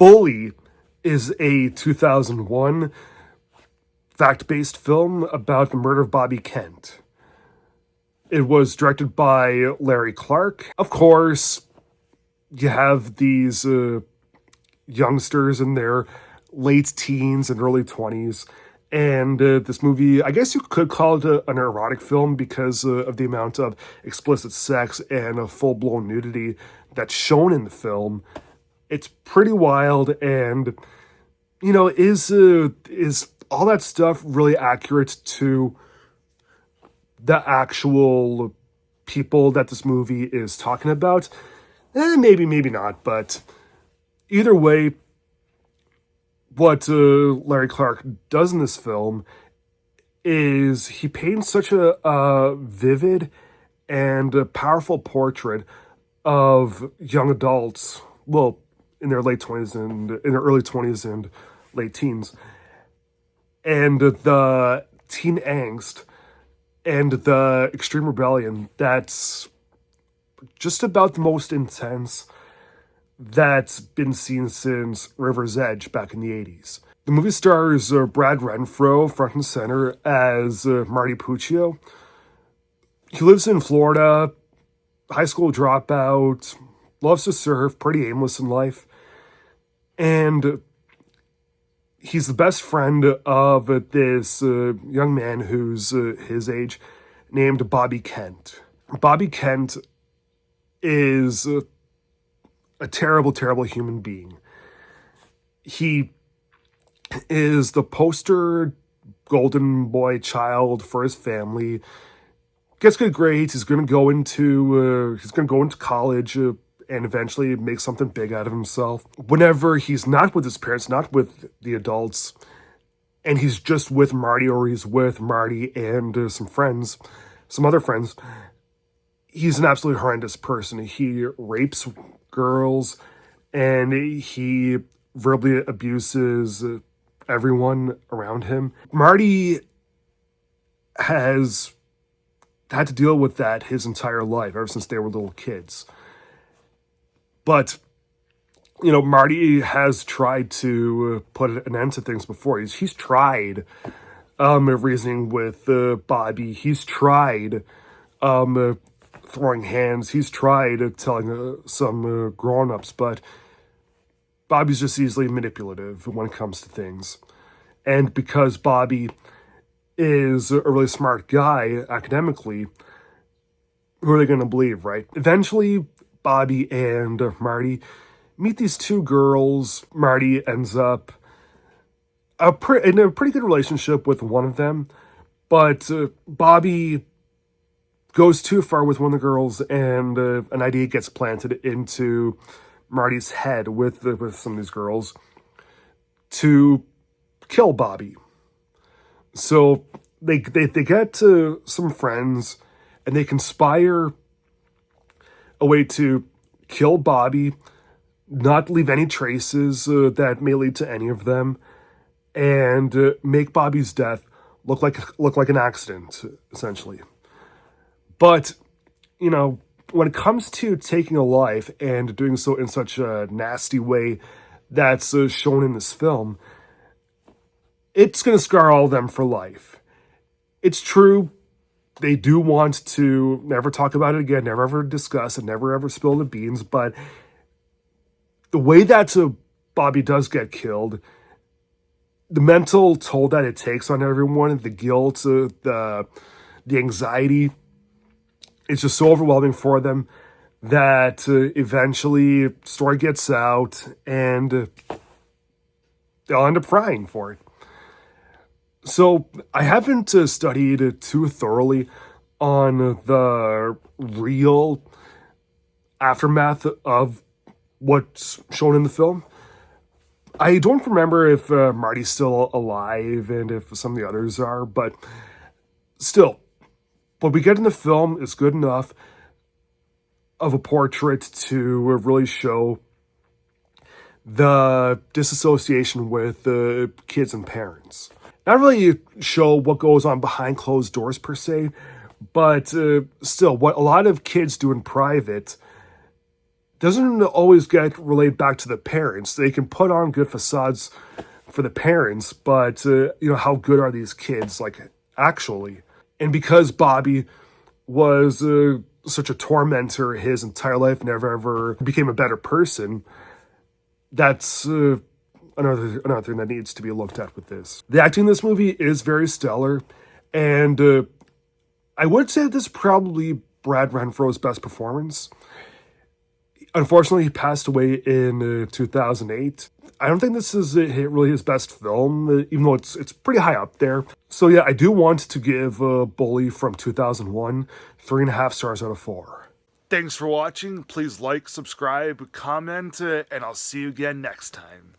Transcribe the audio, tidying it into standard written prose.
Bully is a 2001 fact-based film about the murder of Bobby Kent. It was directed by Larry Clark. Of course, you have these youngsters in their late teens and early 20s. And this movie, I guess you could call it an erotic film because of the amount of explicit sex and full-blown nudity that's shown in the film. It's pretty wild, and, you know, is all that stuff really accurate to the actual people that this movie is talking about? Maybe, maybe not, but either way, what Larry Clark does in this film is he paints such a vivid and a powerful portrait of young adults, well, in their late 20s and in their early 20s and late teens, and the teen angst and the extreme rebellion that's just about the most intense that's been seen since River's Edge back in the 80s. The movie stars Brad Renfro front and center as Marty Puccio. He lives in Florida, high school dropout, loves to surf, pretty aimless in life, and he's the best friend of this young man who's his age, named Bobby Kent. Bobby Kent is a terrible, terrible human being. He is the poster golden boy child for his family. Gets good grades. He's going to go into college and eventually make something big out of himself. Whenever he's not with his parents, not with the adults, and he's just with Marty, or he's with Marty and some other friends, he's an absolutely horrendous person. He rapes girls, and he verbally abuses everyone around him. Marty has had to deal with that his entire life, ever since they were little kids. But, you know, Marty has tried to put an end to things before. He's tried reasoning with Bobby. He's tried throwing hands. He's tried telling some grown-ups, but Bobby's just easily manipulative when it comes to things. And because Bobby is a really smart guy academically, who are they going to believe, right? Eventually, Bobby and Marty meet these two girls. Marty ends up in a pretty good relationship with one of them, but Bobby goes too far with one of the girls, and an idea gets planted into Marty's head with some of these girls to kill Bobby. So they get some friends, and they conspire a way to kill Bobby, not leave any traces that may lead to any of them, and make Bobby's death look like an accident, essentially. But, you know, when it comes to taking a life and doing so in such a nasty way that's shown in this film, it's going to scar all of them for life. It's true, they do want to never talk about it again, never ever discuss it, never ever spill the beans, but the way that Bobby does get killed, the mental toll that it takes on everyone, the guilt, the anxiety, it's just so overwhelming for them that eventually story gets out and they'll end up crying for it. So I haven't studied too thoroughly on the real aftermath of what's shown in the film. I don't remember if Marty's still alive and if some of the others are, but still, what we get in the film is good enough of a portrait to really show the disassociation with kids and parents. Not really show what goes on behind closed doors per se, but still, what a lot of kids do in private doesn't always get relayed back to the parents. They can put on good facades for the parents, but how good are these kids, like, actually? And because Bobby was such a tormentor his entire life, never ever became a better person, that's another thing that needs to be looked at with this. The acting in this movie is very stellar, and I would say this is probably Brad Renfro's best performance. Unfortunately, he passed away in 2008. I don't think this is really his best film, even though it's pretty high up there. So yeah, I do want to give Bully from 2001 3.5 stars out of 4. Thanks for watching. Please like, subscribe, comment, and I'll see you again next time.